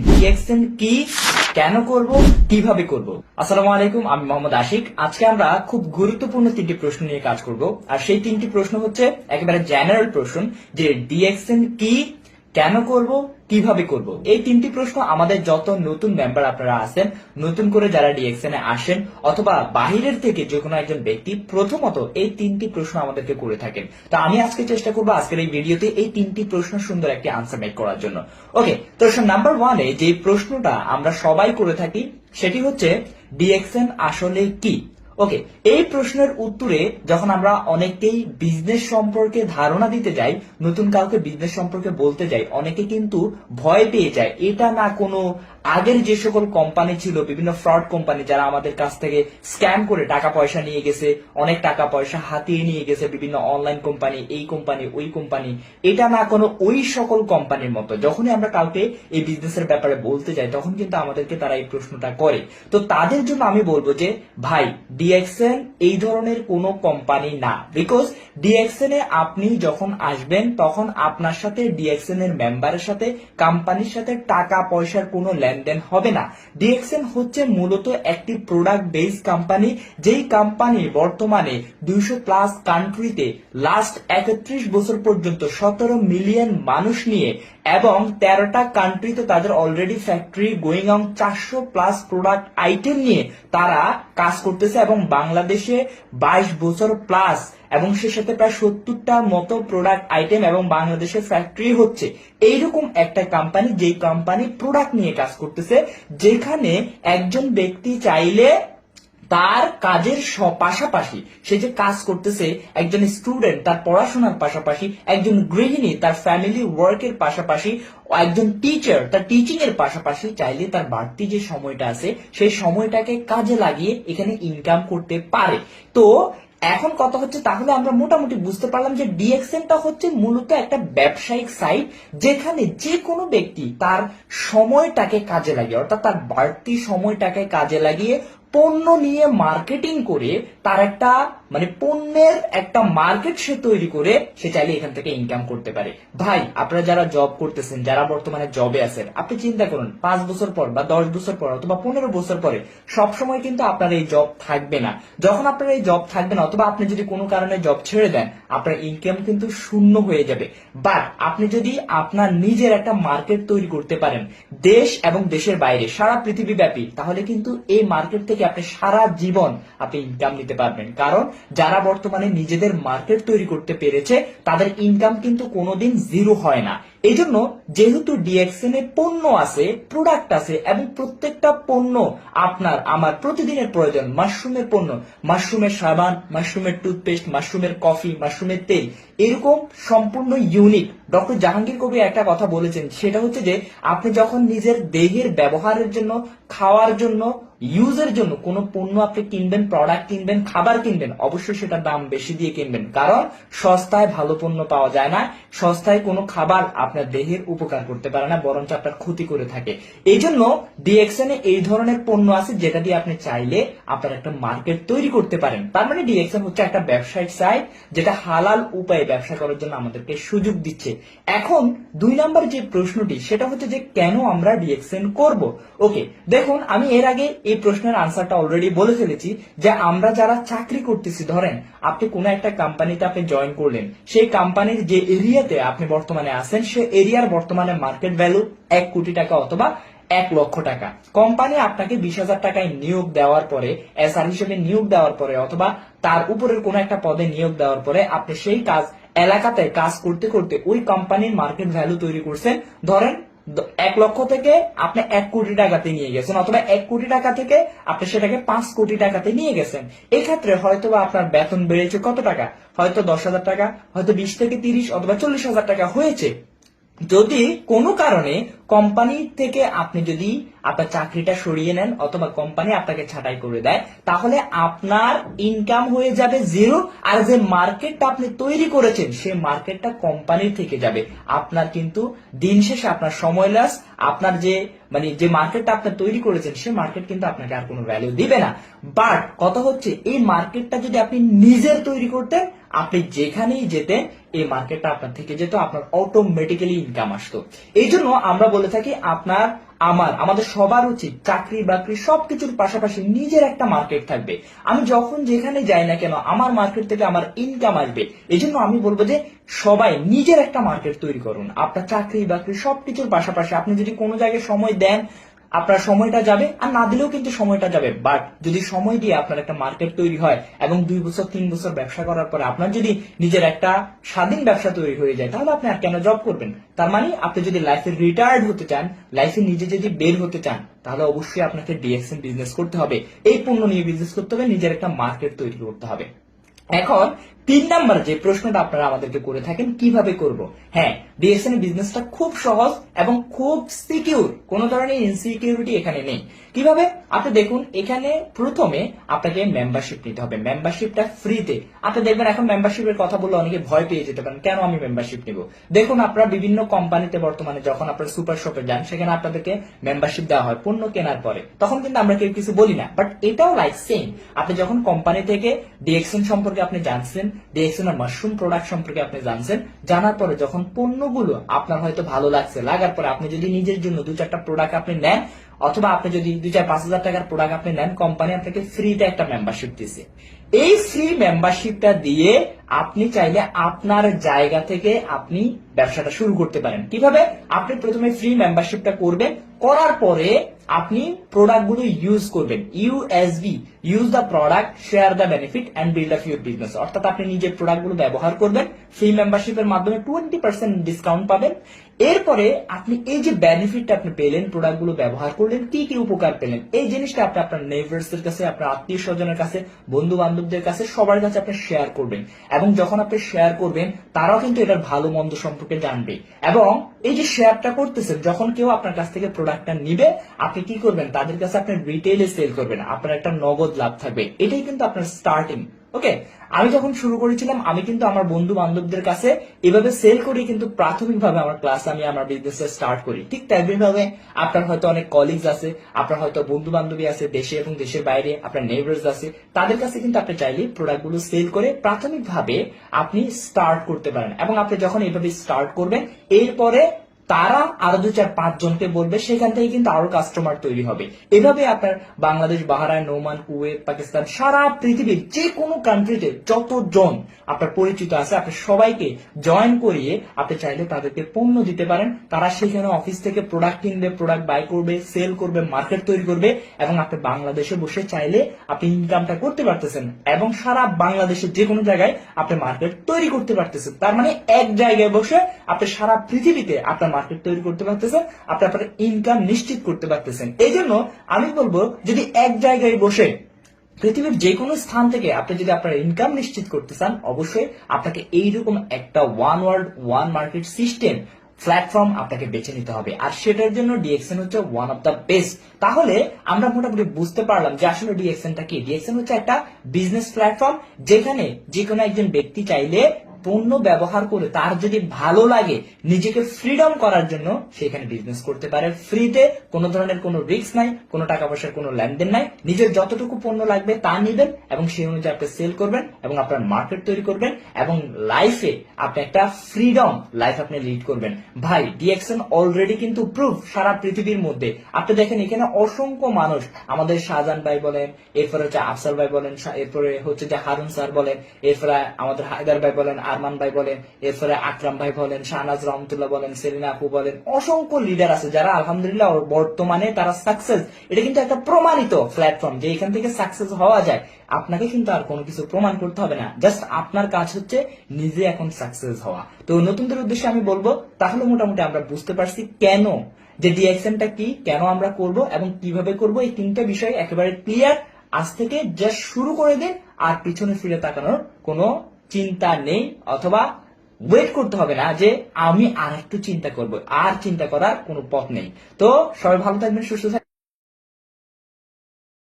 DXN কি, কেন করব, কিভাবে করব। আসসালামু আলাইকুম, আমি মোহাম্মদ আশিক। আজকে আমরা খুব গুরুত্বপূর্ণ তিনটি প্রশ্ন নিয়ে কাজ করব। আর সেই তিনটি প্রশ্ন হচ্ছে একেবারে জেনারেল প্রশ্ন, যে ডিএক্সএন কি, কেন করব, কিভাবে করব। এই তিনটি প্রশ্ন আমাদের যত নতুন মেম্বার আপনারা আছেন, নতুন করে যারা ডিএক্সএন এ আসেন, অথবা বাহিরের থেকে যে কোনো একজন ব্যক্তি প্রথমত এই তিনটি প্রশ্ন আমাদেরকে করে থাকেন। তো আমি আজকে চেষ্টা করবো আজকের এই ভিডিওতে এই তিনটি প্রশ্ন সুন্দর একটি আনসার মেক করার জন্য। ওকে, তো নাম্বার ওয়ানে যে প্রশ্নটা আমরা সবাই করে থাকি সেটি হচ্ছে ডিএক্সএন আসলে কি। ওকে, এই প্রশ্নের উত্তরে যখন আমরা অনেকেই বিজনেস সম্পর্কে ধারণা দিতে যাই, নতুন কাউকে বিজনেস সম্পর্কে বলতে যাই, অনেকে কিন্তু ভয় পেয়ে যায়। এটা না কোনো আগের যে সকল কোম্পানি ছিল, বিভিন্ন ফ্রড কোম্পানি যারা আমাদের কাছ থেকে স্ক্যাম করে টাকা পয়সা নিয়ে গেছে, অনেক টাকা পয়সা হাতিয়ে নিয়ে গেছে, বিভিন্ন অনলাইন কোম্পানি, এই কোম্পানি, ওই কোম্পানি, এটা না কোনো ওই সকল কোম্পানির মতো। যখনই আমরা কাউকে এই বিজনেসের ব্যাপারে বলতে যাই তখন কিন্তু আমাদেরকে তারা এই প্রশ্নটা করে। তো তাদের জন্য আমি বলবো যে ভাই, ডিএক্সএন এই ধরনের কোনো কোম্পানি না। বিকজ ডিএক্সএন এ আপনি যখন আসবেন তখন আপনার সাথে ডিএক্সএন এর মেম্বারের সাথে, কোম্পানির সাথে টাকা পয়সার কোনো লেনদেন হবে না। ডিএক্সএন হচ্ছে মূলত একটি প্রোডাক্ট বেস কোম্পানি, যেই কোম্পানি বর্তমানে 200+ কান্ট্রিতে লাস্ট 31 বছর পর্যন্ত 17 মিলিয়ন মানুষ নিয়ে এবং 13টা কান্ট্রিতে তাদের already factory going on, 400+ product item নিয়ে তারা কাজ করতেছে এবং বাংলাদেশে 22 বছর প্লাস, এবং সে সাথে প্রায় 70টার মতো প্রোডাক্ট আইটেম এবং বাংলাদেশে ফ্যাক্টরি হচ্ছে। এইরকম একটা কোম্পানি, যেই কোম্পানি প্রোডাক্ট নিয়ে কাজ করতেছে, যেখানে একজন ব্যক্তি চাইলে তার কাজের পাশাপাশি, সে যে কাজ করতেছে, একজন স্টুডেন্ট তার পড়াশোনার পাশাপাশি, একজন গৃহিণী তার ফ্যামিলি ওয়ার্কের পাশাপাশি, একজন টিচার তার টিচিং এর পাশাপাশি চাইলে তার বাড়তি যে সময়টা আছে সেই সময়টাকে কাজে লাগিয়ে এখানে ইনকাম করতে পারে। তো এখন কথা হচ্ছে, তাহলে আমরা মোটামুটি বুঝতে পারলাম যে ডিএক্সএনটা হচ্ছে মূলত একটা ব্যবসায়িক সাইট, যেখানে যে কোনো ব্যক্তি তার সময়টাকে কাজে লাগিয়ে, অর্থাৎ তার বাড়তি সময়টাকে কাজে লাগিয়ে পণ্য নিয়ে মার্কেটিং করে তার একটা পণ্যের একটা মার্কেট সে তৈরি করে সে চাইলে এখান থেকে ইনকাম করতে পারে। ভাই, আপনারা যারা জব করতেছেন, যারা বর্তমানে জবে আছেন, আপনি চিন্তা করুন 5 বছর পর বা 10 বছর পর অথবা 15 বছর পরে সবসময় কিন্তু আপনার এই জব থাকবে না। যখন আপনার এই জব থাকবে না, অথবা আপনি যদি কোনো কারণে জব ছেড়ে দেন, আপনার ইনকাম কিন্তু শূন্য হয়ে যাবে। বাট আপনি যদি আপনার নিজের একটা মার্কেট তৈরি করতে পারেন দেশ এবং দেশের বাইরে, সারা পৃথিবী ব্যাপী, তাহলে কিন্তু এই মার্কেট থেকে আপনি সারা জীবন আপনি ইনকাম নিতে পারবেন। কারণ যারা বর্তমানে নিজেদের মার্কেট তৈরি করতে পেরেছে তাদের ইনকাম কিন্তু কোনোদিন জিরো হয় না। এই জন্য যেহেতু ডিএক্সএন এ পণ্য আছে, প্রোডাক্ট আছে, এবং প্রত্যেকটা পণ্য আপনার আমার প্রতিদিনের প্রয়োজন। মাশরুমের পণ্য, মাশরুমের সাবান, মাশরুমের টুথপেস্ট, মাশরুমের কফি, মাশরুমের তেল, এরকম সম্পূর্ণ ইউনিক। ডক্টর জাহাঙ্গীর কবির একটা কথা বলেছেন, সেটা হচ্ছে যে আপনি যখন নিজের দেহের ব্যবহারের জন্য, খাওয়ার জন্য, ইউজের জন্য কোন পণ্য আপনি কিনবেন, প্রোডাক্ট কিনবেন, খাবার কিনবেন, অবশ্যই সেটা দাম বেশি দিয়ে কিনবেন। কারণ সস্তায় ভালো পণ্য পাওয়া যায় না। সস্তায় কোনো খাবার আপনার দেহের উপকার করতে পারে না, বরঞ্চ আপনার ক্ষতি করে থাকে। এই জন্য ডিএক্সএন এ এই ধরনের পণ্য আছে যেটা দিয়ে আপনি চাইলে আপনার একটা মার্কেট তৈরি করতে পারেন। তার মানে ডিএক্সএন হচ্ছে একটা ব্যবসায়িক সাইট যেটা হালাল উপায়ে ব্যবসা করার জন্য আমাদেরকে সুযোগ দিচ্ছে। এখন 2 নাম্বার যে প্রশ্নটি, সেটা হচ্ছে যে কেন আমরা ডিএক্সএন করব। ওকে, দেখুন, আমি এর আগে এই প্রশ্নের আনসারটা অলরেডি বলে ফেলেছি যে আমরা যারা চাকরি করতেছি, ধরেন আপনি কোনো একটা কোম্পানিতে আপনি জয়েন করলেন, সেই কোম্পানির যে এরিয়াতে আপনি বর্তমানে আছেন সে এরিয়ার বর্তমানে মার্কেট ভ্যালু 1 কোটি টাকা অথবা 1 লক্ষ টাকা। কোম্পানি আপনাকে 20,000 টাকায় নিয়োগ দেওয়ার পরে, এসআর হিসেবে নিয়োগ দেওয়ার পরে, অথবা তার উপরের কোন একটা পদে নিয়োগ দেওয়ার পরে আপনি সেই কাজ এলাকাতে কাজ করতে করতে ওই কোম্পানির মার্কেট ভ্যালু তৈরি করছেন। ধরেন 1 লক্ষ থেকে আপনি 1 কোটি টাকাতে নিয়ে গেছেন, অথবা 1 কোটি টাকা থেকে আপনি সেটাকে 5 কোটি টাকাতে নিয়ে গেছেন। এক্ষেত্রে হয়তো আপনার বেতন বেড়েছে কত টাকা, হয়তো 10,000 টাকা, হয়তো 20 থেকে 30 অথবা 40,000 টাকা হয়েছে। যদি কোনো কারণে কোম্পানি থেকে আপনি যদি আপনার চাকরিটা সরিয়ে নেন অথবা কোম্পানি আপনাকে ছাঁটাই করে দেয়, তাহলে আপনার ইনকাম হয়ে যাবে জিরো, আর যে মার্কেটটা আপনি তৈরি করেছেন সেই মার্কেটটা কোম্পানির থেকে যাবে। আপনার কিন্তু দিন শেষে আপনার সময় লস, আপনার যে যে মার্কেটটা আপনি তৈরি করেছেন সেই মার্কেট কিন্তু আপনাকে আর কোনো ভ্যালু দিবে না। বাট কথা হচ্ছে, এই মার্কেটটা যদি আপনি নিজের তৈরি করতেন, আপনি যেখানেই যেতেন এই মার্কেটটা আপনার থেকে যেত, আপনার অটোমেটিক্যালি ইনকাম আসতো। এই জন্য আমরা বলে থাকি আপনার আমাদের সবার উচিত চাকরি বাকরি সবকিছুর পাশাপাশি নিজের একটা মার্কেট থাকবে। আমি যখন যেখানে যাই না কেন আমার মার্কেট থেকে আমার ইনকাম আসবে। এই জন্য আমি বলবো যে সবাই নিজের একটা মার্কেট তৈরি করুন। আপনার চাকরি বাকরি সবকিছুর পাশাপাশি আপনি যদি কোনো জায়গায় সময় দেন, আপনার সময়টা যাবে, আর না দিলেও কিন্তু সময়টা যাবে। বাট যদি সময় দিয়ে আপনার একটা মার্কেট তৈরি হয় এবং 2 বছর 3 বছর ব্যবসা করার পরে আপনার যদি নিজের একটা স্বাধীন ব্যবসা তৈরি হয়ে যায়, তাহলে আপনি আর কেন জব করবেন? তার মানে আপনি যদি লাইফে রিটায়ার্ড হতে চান, লাইফে নিজে যদি বের হতে চান, তাহলে অবশ্যই আপনাকে ডিএক্সএন বিজনেস করতে হবে। এই পণ্য নিয়ে বিজনেস করতে হবে, নিজের একটা মার্কেট তৈরি করতে হবে। এখন 3 নাম্বার যে প্রশ্নটা আপনারা আমাদেরকে করে থাকেন, কিভাবে করব? হ্যাঁ, ডিএক্সএন বিজনেসটা খুব সহজ এবং খুব সিকিউর, কোনো ধরনের ইনসিকিউরিটি এখানে নেই। কিভাবে? আপনি দেখুন, এখানে প্রথমে আপনাকে মেম্বারশিপ নিতে হবে। মেম্বারশিপটা ফ্রিতে। আপনি দেখবেন এখন মেম্বারশিপের কথা বললে অনেকে ভয় পেয়ে যেতে পারেন, কেন আমি মেম্বারশিপ নিব? দেখুন, আপনারা বিভিন্ন কোম্পানিতে বর্তমানে যখন আপনারা সুপার শপে যান, সেখানে আপনাদেরকে মেম্বারশিপ দেওয়া হয় পণ্য কেনার পরে, তখন কিন্তু আমরা কেউ কিছু বলি না। বাট এটাও লাইক সেম, আপনি যখন কোম্পানি থেকে ডিএক্সএন সম্পর্কে আপনি জানছেন, ডিএক্সএন আর মাশরুম প্রোডাক্ট সম্পর্কে আপনি জানছেন, জানার পরে যখন পণ্যগুলো আপনার হয়তো ভালো লাগছে, লাগার পরে আপনি যদি নিজের জন্য 2-4টা প্রোডাক্ট আপনি নেন, অথবা আপনি যদি 2-4-5 হাজার টাকার প্রোডাক্ট আপনি নেন, কোম্পানি আপনাকে ফ্রিতে একটা মেম্বারশিপ দিচ্ছে। এই ফ্রি মেম্বারশিপটা দিয়ে আপনি চাইলে আপনার জায়গা থেকে আপনি ব্যবসাটা শুরু করতে পারেন। কিভাবে? আপনি প্রথমে ফ্রি মেম্বারশিপটা করবেন, করার পরে আপনি প্রোডাক্টগুলো ইউজ করবেন। USB, use the product, share the benefit and build up your business. অর্থাৎ আপনি নিজের প্রোডাক্টগুলো ব্যবহার করবেন, ফ্রি মেম্বারশিপের মাধ্যমে 20% ডিসকাউন্ট পাবেন। এরপরে আপনি এই যে বেনিফিটটা আপনি পেলেন, প্রোডাক্টগুলো ব্যবহার করলেন, কি কি উপকার পেলেন, এই জিনিসটা আপনি আপনার নেইবার্সদের কাছে, আপনার আত্মীয় স্বজনের কাছে, বন্ধু বান্ধবদের কাছে, সবার কাছে আপনি শেয়ার করবেন। এবং যখন আপনি শেয়ার করবেন, তারাও কিন্তু এটার ভালো মন্দ সম্পর্কে জানবে। এবং এই যে শেয়ারটা করতেছেন, যখন কেউ আপনার কাছ থেকে প্রোডাক্টটা নিবে, আপনি কি করবেন? তাদের কাছে আপনি রিটেইলে সেল করবেন, আপনার একটা নগদ লাভ থাকবে। এটাই কিন্তু আপনার স্টার্টিং। ওকে, আমি যখন শুরু করেছিলাম, আমি কিন্তু আমার বন্ধু বান্ধবদের কাছে এভাবে সেল করি, কিন্তু প্রাথমিকভাবে আমার ক্লাস আমি আমার বিজনেস স্টার্ট করি। ঠিক তেমনিভাবে আপনার হয়তো অনেক কলিগস আছে, আপনার হয়তো বন্ধু বান্ধবী আছে দেশে এবং দেশের বাইরে, আপনার নেইবার্স আছে, তাদের কাছে কিন্তু আপনি চাইলে প্রোডাক্টগুলো সেল করে প্রাথমিকভাবে আপনি স্টার্ট করতে পারেন। এবং আপনি যখন এইভাবে স্টার্ট করবেন, এরপরে তারা আরো 2-4-5 জনকে বলবে, সেখান থেকে কিন্তু আরো কাস্টমার তৈরি হবে। এভাবে আপনার Bangladesh, Bahrain, Oman, Kuwait, Pakistan, সারা পৃথিবীর যে কোনো কান্ট্রিতে যতজন আপনার পরিচিত আছে, আপনি সবাইকে জয়েন করিয়ে আপনি চাইলে তাদেরকে পণ্য দিতে পারেন। তারা সেখানে অফিস থেকে প্রোডাক্ট কিনবে, প্রোডাক্ট বাই করবে, সেল করবে, মার্কেট তৈরি করবে, এবং আপনি বাংলাদেশে বসে চাইলে আপনি ইনকামটা করতে পারতেছেন এবং সারা বাংলাদেশের যে কোনো জায়গায় আপনি মার্কেট তৈরি করতে পারতেছেন। তার মানে এক জায়গায় বসে আপনি সারা পৃথিবীতে আপনার মার্কেট তৈরি করতে পারতেছেন, আপনি আপনার ইনকাম নিশ্চিত করতে পারতেছেন। এই জন্য আমি বলবো, যদি এক জায়গায় বসে পৃথিবীর যে কোনো স্থান থেকে আপনি যদি আপনার ইনকাম নিশ্চিত করতে চান, অবশ্যই আপনাকে এইরকম একটা one world one market system platform আপনাকে বেছে নিতে হবে। আর সেটার জন্য ডিএক্সএন হচ্ছে ওয়ান অফ দ্য বেস্ট। তাহলে আমরা মোটামুটি বুঝতে পারলাম যে আসলে ডিএক্সএনটা কি। ডিএক্সএন হচ্ছে একটা বিজনেস প্ল্যাটফর্ম, যেখানে যে কোনো একজন ব্যক্তি চাইলে পণ্য ব্যবহার করে তার যদি ভালো লাগে, নিজেকে ফ্রিডম করার জন্য সেখানে বিজনেস করতে পারে ফ্রিতে। কোনো ধরনের কোনো রিস্ক নাই, কোনো টাকা পয়সার কোনো লেনদেন নাই। নিজের যতটুকু পণ্য লাগবে তা নিবেন এবং সেই অনুযায়ী আপনি সেল করবেন এবং আপনার মার্কেট তৈরি করবেন এবং লাইফে আপনি একটা ফ্রিডম লাইফ আপনি লিড করবেন। ভাই, ডিএক্সএন অলরেডি কিন্তু প্রুফ সারা পৃথিবীর মধ্যে। আপনি দেখেন এখানে অসংখ্য মানুষ, আমাদের শাহজাহান ভাই বলেন, এরপরে হচ্ছে আফসার ভাই বলেন, এরপরে হচ্ছে যে হারুন স্যার বলেন, এরপরে আমাদের হায়দার ভাই বলেন, আরমান ভাই বলেন, এরপরে আকরাম ভাই বলেন, শাহনাজ রহমতুল্লাহ বলেন, সেলিনা আপু বলেন, অসংখ্য লিডার আছে যারা আলহামদুলিল্লাহ বর্তমানে তারা সাকসেস। এটা কিন্তু একটা প্রমাণিত প্ল্যাটফর্ম যে এখান থেকে সাকসেস হওয়া যায়। আপনাকে কিন্তু আর কোনো কিছু প্রমাণ করতে হবে না, জাস্ট আপনার কাজ হচ্ছে নিজে এখন সাকসেস হওয়া। তো নতুনদের উদ্দেশ্যে আমি বলবো, তাহলে মোটামুটি আমরা বুঝতে পারছি কেন যে ডিএক্সএনটা কি, কেন আমরা করব এবং কিভাবে করব। এই 3টা বিষয় একেবারে ক্লিয়ার। আজ থেকে জাস্ট শুরু করে দিন, আর পিছনে ফিরে তাকানোর কোনো চিন্তা নেই, অথবা ওয়েট করতে হবে না যে আমি আর একটু চিন্তা করব, আর চিন্তা করার কোনো পথ নেই। তো সবাই ভালো থাকবেন, সুস্থ থাকবেন।